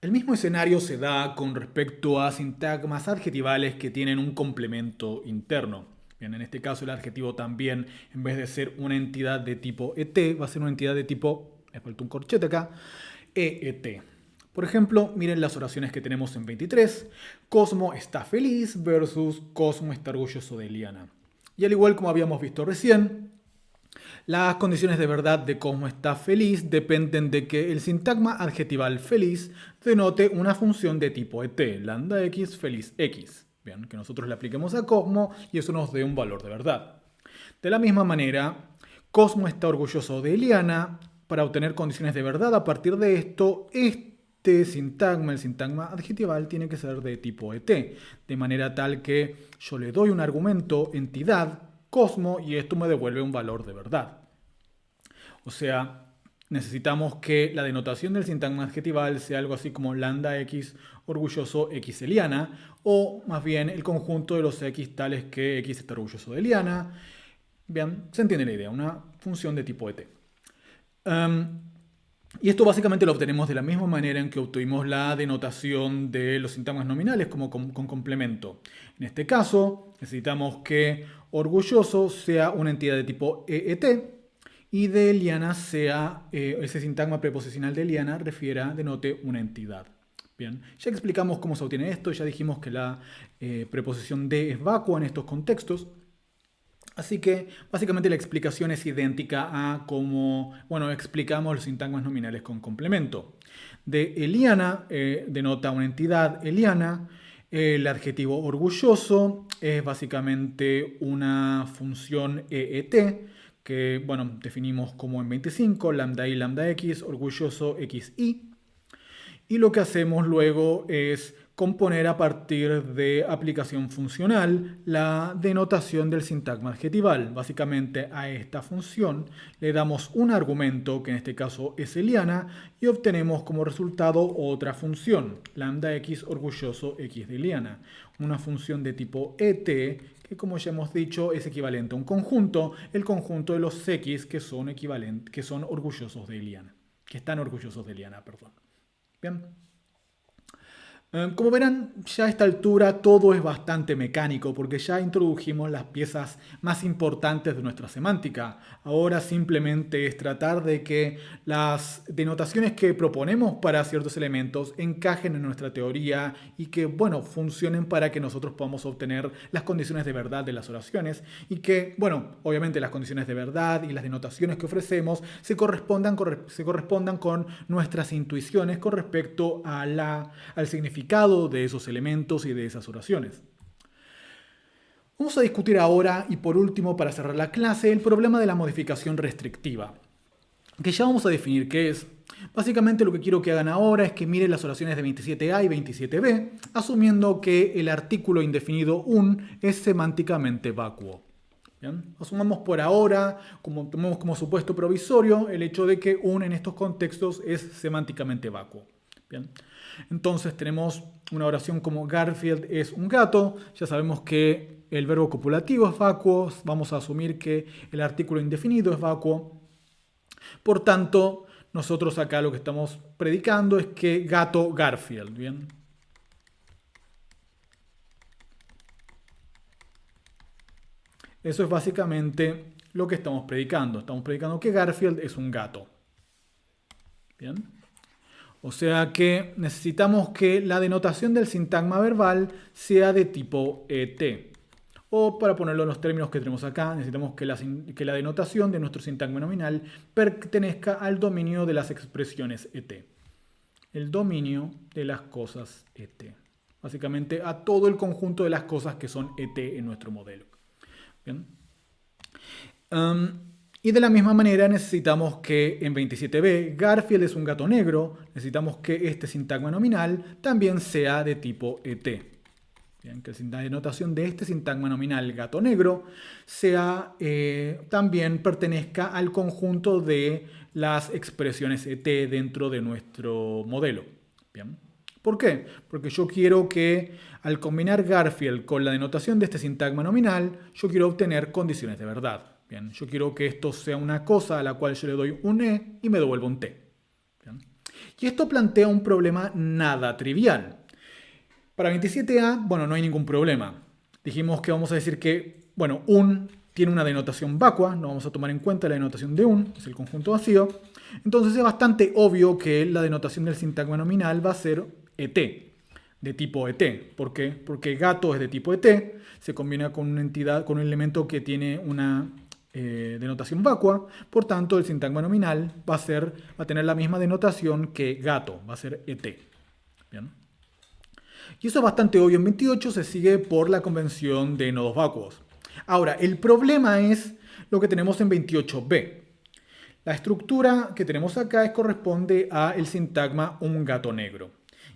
El mismo escenario se da con respecto a sintagmas adjetivales que tienen un complemento interno. Bien, en este caso el adjetivo también, en vez de ser una entidad de tipo et, va a ser una entidad de tipo, me falta un corchete acá, eet. Por ejemplo, miren las oraciones que tenemos en 23. Cosmo está feliz versus Cosmo está orgulloso de Eliana. Y al igual como habíamos visto recién, las condiciones de verdad de Cosmo está feliz dependen de que el sintagma adjetival feliz denote una función de tipo et, lambda x feliz x. Bien, que nosotros le apliquemos a Cosmo y eso nos dé un valor de verdad. De la misma manera, Cosmo está orgulloso de Eliana. Para obtener condiciones de verdad a partir de esto, este sintagma, el sintagma adjetival, tiene que ser de tipo et, de manera tal que yo le doy un argumento, entidad, Cosmo, y esto me devuelve un valor de verdad. O sea, necesitamos que la denotación del sintagma adjetival sea algo así como lambda x orgulloso x Eliana, o más bien el conjunto de los x tales que x está orgulloso de Eliana. Bien, se entiende la idea, una función de tipo et. Y esto básicamente lo obtenemos de la misma manera en que obtuvimos la denotación de los sintagmas nominales como con complemento. En este caso, necesitamos que orgulloso sea una entidad de tipo EET y de Eliana sea, ese sintagma preposicional de Eliana denote una entidad. Bien, ya explicamos cómo se obtiene esto, ya dijimos que la preposición de es vacua en estos contextos. Así que básicamente la explicación es idéntica a cómo explicamos los sintagmas nominales con complemento. De Eliana denota una entidad Eliana. El adjetivo orgulloso es básicamente una función EET que definimos como en 25, lambda i, lambda x, orgulloso xi. Y lo que hacemos luego es componer a partir de aplicación funcional la denotación del sintagma adjetival. Básicamente a esta función le damos un argumento, que en este caso es Eliana, y obtenemos como resultado otra función, lambda x orgulloso x de Eliana. Una función de tipo et, que como ya hemos dicho es equivalente a un conjunto, el conjunto de los x que son orgullosos de Eliana, que están orgullosos de Eliana, perdón. Bien. Como verán, ya a esta altura todo es bastante mecánico porque ya introdujimos las piezas más importantes de nuestra semántica. Ahora simplemente es tratar de que las denotaciones que proponemos para ciertos elementos encajen en nuestra teoría y que, bueno, funcionen para que nosotros podamos obtener las condiciones de verdad de las oraciones y que, bueno, obviamente las condiciones de verdad y las denotaciones que ofrecemos se correspondan con nuestras intuiciones con respecto a al significado de esos elementos y de esas oraciones. Vamos a discutir ahora, y por último, para cerrar la clase, el problema de la modificación restrictiva, que ya vamos a definir qué es. Básicamente lo que quiero que hagan ahora es que miren las oraciones de 27a y 27b, asumiendo que el artículo indefinido un es semánticamente vacuo. ¿Bien? Asumamos por ahora, tomemos como supuesto provisorio, el hecho de que un en estos contextos es semánticamente vacuo. ¿Bien? Entonces tenemos una oración como Garfield es un gato. Ya sabemos que el verbo copulativo es vacuo. Vamos a asumir que el artículo indefinido es vacuo. Por tanto, nosotros acá lo que estamos predicando es que gato Garfield. ¿Bien? Eso es básicamente lo que estamos predicando. Estamos predicando que Garfield es un gato. ¿Bien? O sea que necesitamos que la denotación del sintagma verbal sea de tipo ET. O para ponerlo en los términos que tenemos acá, necesitamos que la denotación de nuestro sintagma nominal pertenezca al dominio de las expresiones ET. El dominio de las cosas ET. Básicamente a todo el conjunto de las cosas que son ET en nuestro modelo. ¿Bien? Y de la misma manera necesitamos que en 27b Garfield es un gato negro, necesitamos que este sintagma nominal también sea de tipo ET. Bien, que la denotación de este sintagma nominal gato negro sea, también pertenezca al conjunto de las expresiones ET dentro de nuestro modelo. Bien. ¿Por qué? Porque yo quiero que al combinar Garfield con la denotación de este sintagma nominal, yo quiero obtener condiciones de verdad. Bien, yo quiero que esto sea una cosa a la cual yo le doy un E y me devuelvo un T. Bien. Y esto plantea un problema nada trivial. Para 27a, bueno, no hay ningún problema. Dijimos que vamos a decir que, bueno, un tiene una denotación vacua, no vamos a tomar en cuenta la denotación de un, que es el conjunto vacío. Entonces es bastante obvio que la denotación del sintagma nominal va a ser ET, de tipo ET. ¿Por qué? Porque gato es de tipo ET, se combina con una entidad, con un elemento que tiene una denotación vacua, por tanto el sintagma nominal va a tener la misma denotación que gato, va a ser ET. ¿Bien? Y eso es bastante obvio. En 28 se sigue por la convención de nodos vacuos. Ahora, el problema es lo que tenemos en 28b. La estructura que tenemos acá corresponde al sintagma un gato negro.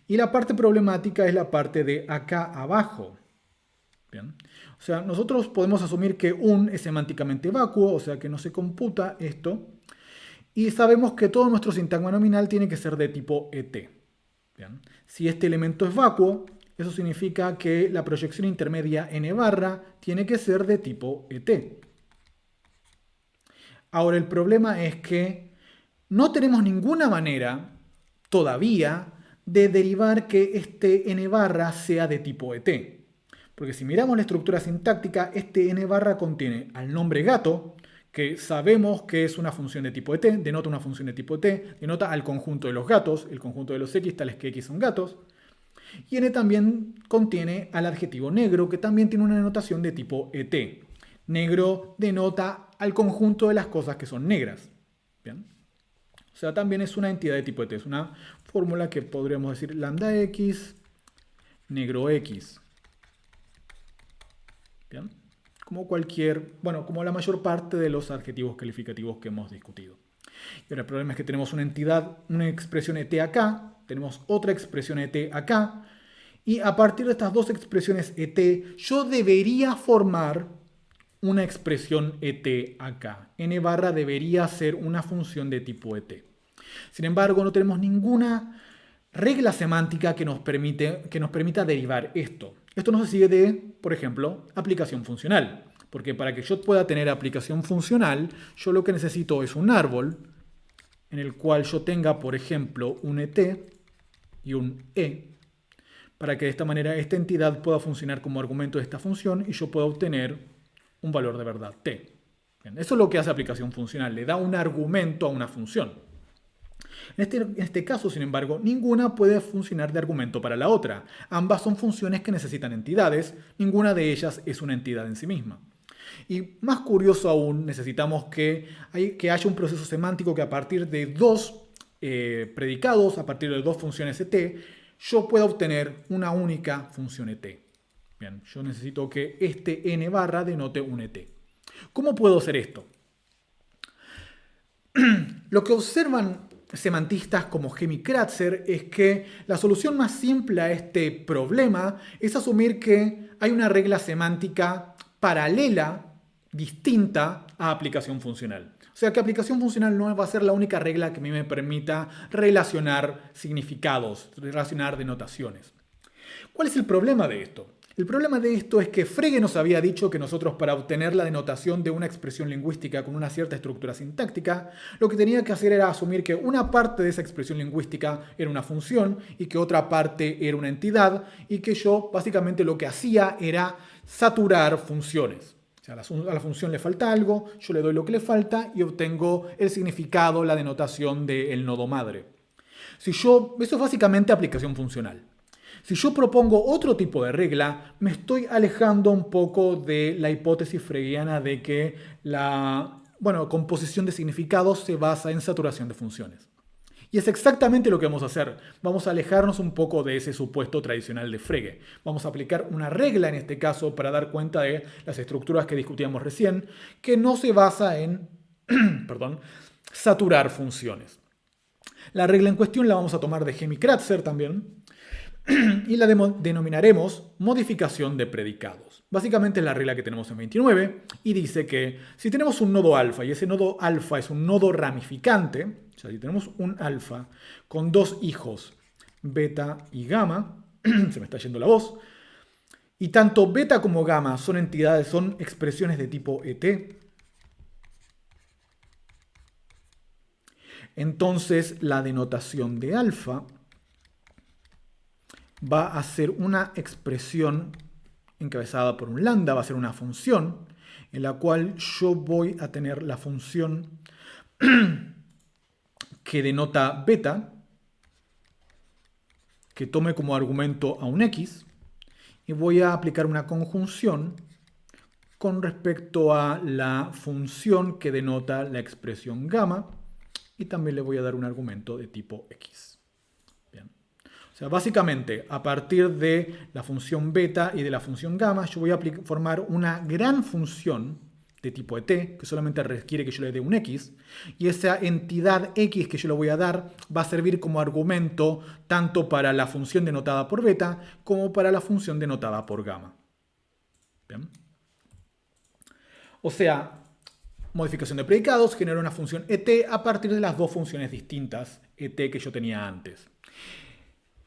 Y la parte problemática es la parte de acá abajo. ¿Bien? O sea, nosotros podemos asumir que un es semánticamente vacuo, o sea que no se computa esto. Y sabemos que todo nuestro sintagma nominal tiene que ser de tipo ET. ¿Bien? Si este elemento es vacuo, eso significa que la proyección intermedia n barra tiene que ser de tipo ET. Ahora el problema es que no tenemos ninguna manera todavía de derivar que este n barra sea de tipo ET. Porque si miramos la estructura sintáctica, este n barra contiene al nombre gato, que sabemos que es una función de tipo ET, denota una función de tipo ET, denota al conjunto de los gatos, el conjunto de los X tales que X son gatos. Y n también contiene al adjetivo negro, que también tiene una denotación de tipo ET. Negro denota al conjunto de las cosas que son negras. ¿Bien? O sea, también es una entidad de tipo ET, es una fórmula que podríamos decir lambda X, negro X. ¿Bien? Como como la mayor parte de los adjetivos calificativos que hemos discutido. Y ahora el problema es que tenemos una entidad, una expresión ET acá, tenemos otra expresión ET acá, y a partir de estas dos expresiones ET, yo debería formar una expresión ET acá. N barra debería ser una función de tipo ET. Sin embargo, no tenemos ninguna regla semántica que nos permita derivar esto. Esto no se sigue de, por ejemplo, aplicación funcional. Porque para que yo pueda tener aplicación funcional, yo lo que necesito es un árbol en el cual yo tenga, por ejemplo, un ET y un E. para que de esta manera esta entidad pueda funcionar como argumento de esta función y yo pueda obtener un valor de verdad t. Bien, eso es lo que hace aplicación funcional, le da un argumento a una función. En este caso, sin embargo, ninguna puede funcionar de argumento para la otra. Ambas son funciones que necesitan entidades, ninguna de ellas es una entidad en sí misma. Y más curioso aún, necesitamos que haya un proceso semántico que a partir de dos predicados, a partir de dos funciones et, yo pueda obtener una única función et. Bien, yo necesito que este n barra denote un et. ¿Cómo puedo hacer esto? Lo que observan semantistas como Hemi-Kratzer es que la solución más simple a este problema es asumir que hay una regla semántica paralela, distinta a aplicación funcional. O sea que aplicación funcional no va a ser la única regla que a mí me permita relacionar significados, relacionar denotaciones. ¿Cuál es el problema de esto? El problema de esto es que Frege nos había dicho que nosotros, para obtener la denotación de una expresión lingüística con una cierta estructura sintáctica, lo que tenía que hacer era asumir que una parte de esa expresión lingüística era una función y que otra parte era una entidad, y que yo básicamente lo que hacía era saturar funciones. O sea, a la función le falta algo, yo le doy lo que le falta y obtengo el significado, la denotación del nodo madre. Eso es básicamente aplicación funcional. Si yo propongo otro tipo de regla, me estoy alejando un poco de la hipótesis fregiana de que la composición de significados se basa en saturación de funciones. Y es exactamente lo que vamos a hacer. Vamos a alejarnos un poco de ese supuesto tradicional de Frege. Vamos a aplicar una regla en este caso para dar cuenta de las estructuras que discutíamos recién, que no se basa en saturar funciones. La regla en cuestión la vamos a tomar de Hemi-Kratzer también, y la denominaremos modificación de predicados. Básicamente es la regla que tenemos en 29 y dice que si tenemos un nodo alfa y ese nodo alfa es un nodo ramificante, o sea, si tenemos un alfa con dos hijos, beta y gamma, se me está yendo la voz, y tanto beta como gamma son entidades, son expresiones de tipo et, entonces la denotación de alfa va a ser una expresión encabezada por un lambda, va a ser una función en la cual yo voy a tener la función que denota beta, que tome como argumento a un x, y voy a aplicar una conjunción con respecto a la función que denota la expresión gamma, y también le voy a dar un argumento de tipo x. O sea, básicamente, a partir de la función beta y de la función gamma, yo voy a formar una gran función de tipo et, que solamente requiere que yo le dé un x, y esa entidad x que yo le voy a dar va a servir como argumento tanto para la función denotada por beta como para la función denotada por gamma. ¿Bien? O sea, modificación de predicados genera una función et a partir de las dos funciones distintas et que yo tenía antes.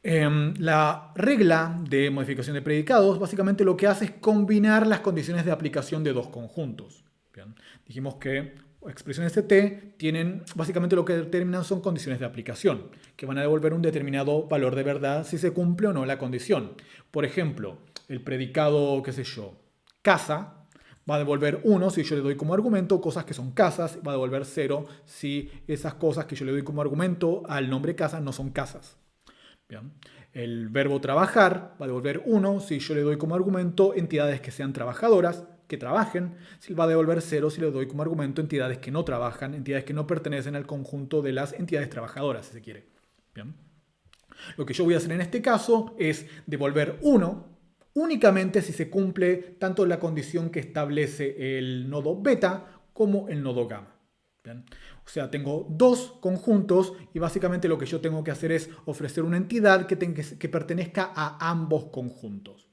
La regla de modificación de predicados básicamente lo que hace es combinar las condiciones de aplicación de dos conjuntos. Bien, dijimos que expresiones et tienen, básicamente lo que determinan son condiciones de aplicación, que van a devolver un determinado valor de verdad si se cumple o no la condición. Por ejemplo, el predicado, qué sé yo, casa, va a devolver 1 si yo le doy como argumento cosas que son casas, va a devolver 0 si esas cosas que yo le doy como argumento al nombre casa no son casas. Bien. El verbo trabajar va a devolver 1 si yo le doy como argumento entidades que sean trabajadoras, que trabajen. Si va a devolver 0 si le doy como argumento entidades que no trabajan, entidades que no pertenecen al conjunto de las entidades trabajadoras, si se quiere. Bien. Lo que yo voy a hacer en este caso es devolver 1 únicamente si se cumple tanto la condición que establece el nodo beta como el nodo gamma. Bien. O sea, tengo dos conjuntos y básicamente lo que yo tengo que hacer es ofrecer una entidad que pertenezca a ambos conjuntos.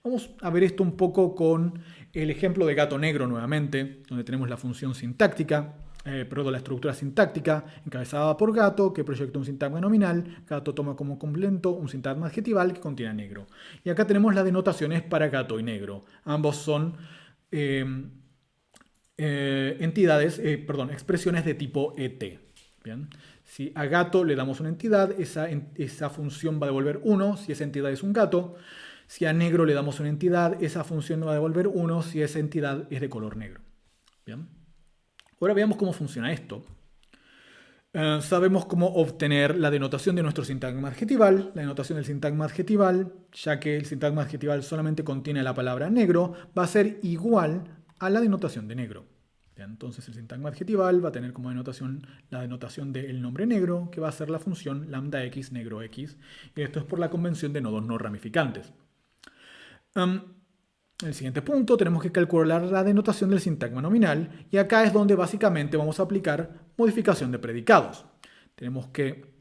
Vamos a ver esto un poco con el ejemplo de gato negro nuevamente, donde tenemos la función sintáctica, la estructura sintáctica encabezada por gato, que proyecta un sintagma nominal. Gato toma como complemento un sintagma adjetival que contiene negro. Y acá tenemos las denotaciones para gato y negro. Ambos son expresiones de tipo et. Bien. Si a gato le damos una entidad, esa función va a devolver 1 si esa entidad es un gato. Si a negro le damos una entidad, esa función va a devolver 1 si esa entidad es de color negro. Bien. Ahora veamos cómo funciona esto. Sabemos cómo obtener la denotación de nuestro sintagma adjetival. La denotación del sintagma adjetival, ya que el sintagma adjetival solamente contiene la palabra negro, va a ser igual a la denotación de negro. Bien, entonces el sintagma adjetival va a tener como denotación la denotación del nombre negro, que va a ser la función lambda x negro x. Y esto es por la convención de nodos no ramificantes. En el siguiente punto tenemos que calcular la denotación del sintagma nominal, y acá es donde básicamente vamos a aplicar modificación de predicados. Tenemos que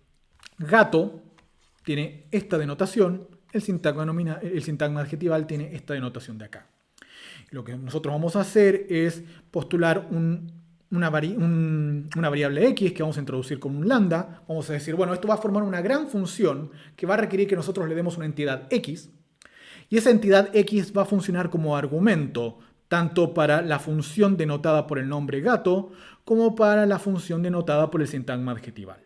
gato tiene esta denotación, el sintagma adjetival tiene esta denotación de acá. Lo que nosotros vamos a hacer es postular una variable x que vamos a introducir con un lambda. Vamos a decir, bueno, esto va a formar una gran función que va a requerir que nosotros le demos una entidad x. Y esa entidad x va a funcionar como argumento, tanto para la función denotada por el nombre gato, como para la función denotada por el sintagma adjetival.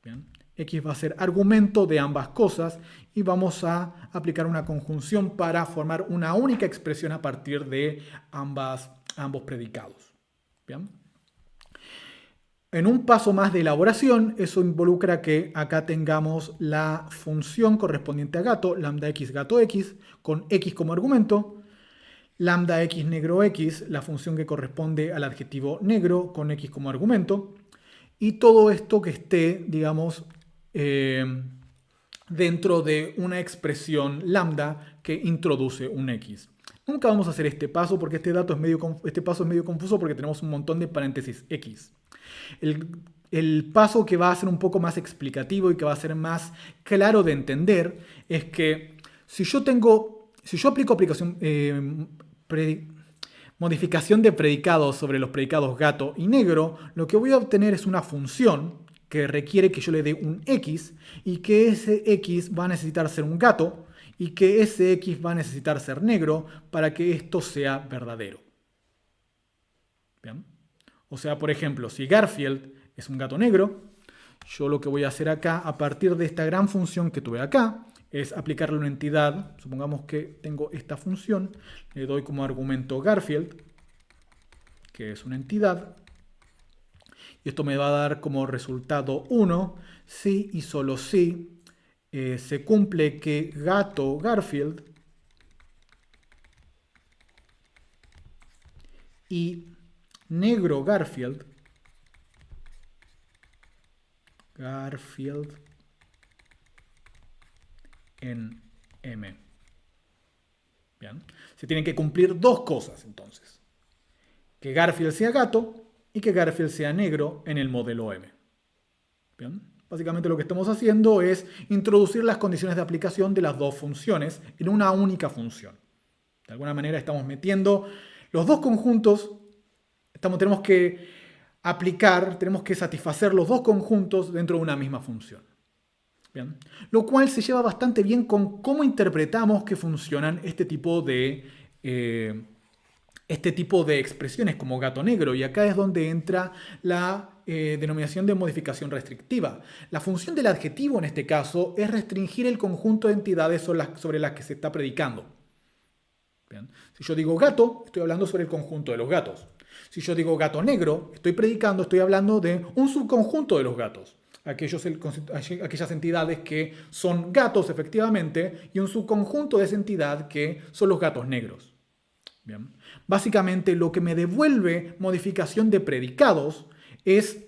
Bien. X va a ser argumento de ambas cosas y vamos a aplicar una conjunción para formar una única expresión a partir de ambos predicados. Bien. En un paso más de elaboración, eso involucra que acá tengamos la función correspondiente a gato, lambda x gato x, con x como argumento, lambda x negro x, la función que corresponde al adjetivo negro, con x como argumento, y todo esto que esté, digamos, dentro de una expresión lambda que introduce un x. Nunca vamos a hacer este paso porque este paso es medio confuso porque tenemos un montón de paréntesis x. El paso que va a ser un poco más explicativo y que va a ser más claro de entender es que si yo aplico modificación de predicados sobre los predicados gato y negro, lo que voy a obtener es una función que requiere que yo le dé un x y que ese x va a necesitar ser un gato y que ese x va a necesitar ser negro para que esto sea verdadero. ¿Bien? O sea, por ejemplo, si Garfield es un gato negro, yo lo que voy a hacer acá, a partir de esta gran función que tuve acá, es aplicarle una entidad. Supongamos que tengo esta función, le doy como argumento Garfield, que es una entidad, y esto me va a dar como resultado 1 si y solo si se cumple que gato Garfield y negro Garfield en M. Bien. Se tienen que cumplir dos cosas entonces. Que Garfield sea gato y que Garfield sea negro en el modelo M. Bien. Básicamente lo que estamos haciendo es introducir las condiciones de aplicación de las dos funciones en una única función. De alguna manera estamos metiendo los dos conjuntos, tenemos que satisfacer los dos conjuntos dentro de una misma función. Bien. Lo cual se lleva bastante bien con cómo interpretamos que funcionan este tipo de expresiones como gato negro. Y acá es donde entra la denominación de modificación restrictiva. La función del adjetivo en este caso es restringir el conjunto de entidades sobre las que se está predicando. Bien. Si yo digo gato, estoy hablando sobre el conjunto de los gatos. Si yo digo gato negro, estoy hablando de un subconjunto de los gatos. Aquellas entidades que son gatos efectivamente y un subconjunto de esa entidad que son los gatos negros. Bien. Básicamente lo que me devuelve modificación de predicados es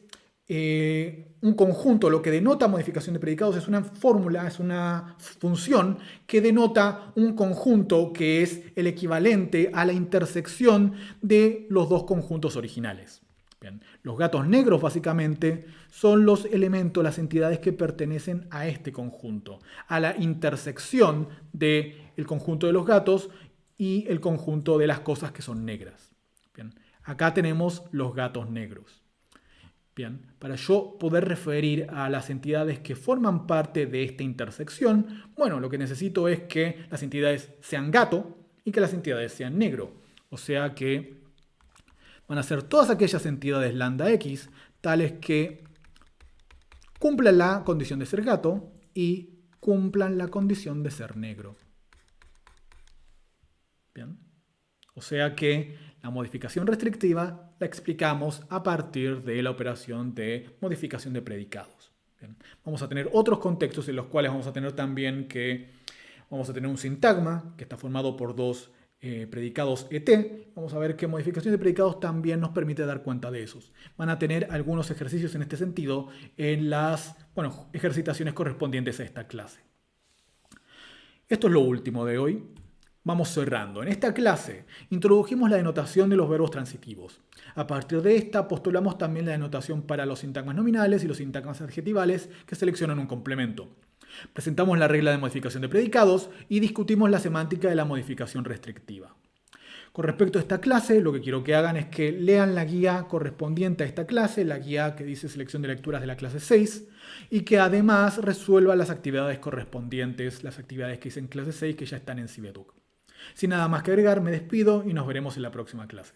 un conjunto. Lo que denota modificación de predicados es una fórmula, es una función que denota un conjunto que es el equivalente a la intersección de los dos conjuntos originales. Bien. Los gatos negros básicamente son los elementos, las entidades que pertenecen a este conjunto, a la intersección del conjunto de los gatos y el conjunto de las cosas que son negras. Bien. Acá tenemos los gatos negros. Bien. Para yo poder referir a las entidades que forman parte de esta intersección, bueno, lo que necesito es que las entidades sean gato y que las entidades sean negro. O sea que van a ser todas aquellas entidades lambda x tales que Cumplan la condición de ser gato y cumplan la condición de ser negro. Bien. O sea que la modificación restrictiva la explicamos a partir de la operación de modificación de predicados. Bien. Vamos a tener otros contextos en los cuales vamos a tener también que vamos a tener un sintagma que está formado por dos predicados ET. Vamos a ver que modificación de predicados también nos permite dar cuenta de esos. Van a tener algunos ejercicios en este sentido en las ejercitaciones correspondientes a esta clase. Esto es lo último de hoy. Vamos cerrando. En esta clase introdujimos la denotación de los verbos transitivos. A partir de esta postulamos también la denotación para los sintagmas nominales y los sintagmas adjetivales que seleccionan un complemento. Presentamos la regla de modificación de predicados y discutimos la semántica de la modificación restrictiva. Con respecto a esta clase, lo que quiero que hagan es que lean la guía correspondiente a esta clase, la guía que dice selección de lecturas de la clase 6, y que además resuelvan las actividades correspondientes, las actividades que hice en clase 6 que ya están en Cibeduc. Sin nada más que agregar, me despido y nos veremos en la próxima clase.